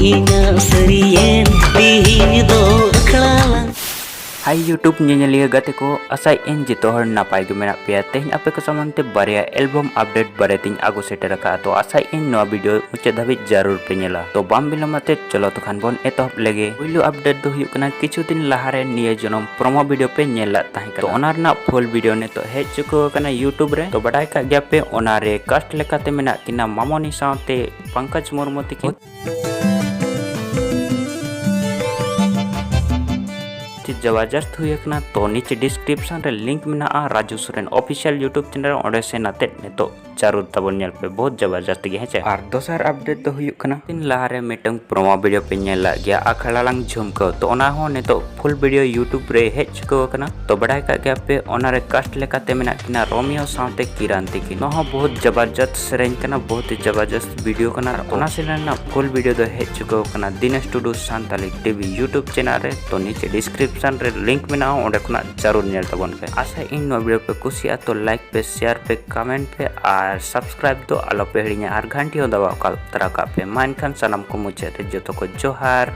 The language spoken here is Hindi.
inya serien dihin do aklalang. Hai YouTube nyanyilia gate ko asai en jito hor napai ge mena pe tehn ape ko samante barya album update bareting agu seter ka to asai en no video muche dhabit jarur pe nyela to bam bilamate cholo to khan bon etop lege oilu update do huyuk kana kichu din lahare niye jonom promo video pe nyela tahi ka to onar na full video ne to he chuko kana YouTube re to badai ka gya pe onare cast lekate mena kina Mamoni saute Pankaj Mamoni tikin जबरदस्त हुई ना तो नीचे डिस्क्रिप्शन रे लिंक में ना Raju Soren official YouTube channel ओडे से नाते ने तो चारू तबन नेल पे बहुत जबरदस्त गे है और दोसर अपडेट तो हुई कना दिन लारे मीटिंग प्रोमो वीडियो पे नेला गया अखड़ा लंग झुमको तो ओना हो ने तो फुल वीडियो यूट्यूब रे हेच को कना तो बड़ाई का गया पे ओना रे कास्ट लेकाते मेना किना रोमियो साउते किरान तिकी नो हो बहुत जबरदस्त सेरेन कना बहुत ही जबरदस्त वीडियो कना ओना से ना फुल वीडियो दो हेच को कना Dinesh Tudu Santali TV YouTube channel रे तो नीचे डिस्क्रिप्शन रे लिंक में ना ओंडे खुना जरूर नेल तबन पे आशा इन वीडियो पे कुसिया तो लाइक पे शेयर पे कमेंट पे और सब्सक्राइब तो आलो पे हिड़िया और घंटी हो दबाव का तरह का पे मान खान सनम को मुझे जो तो को जोहार।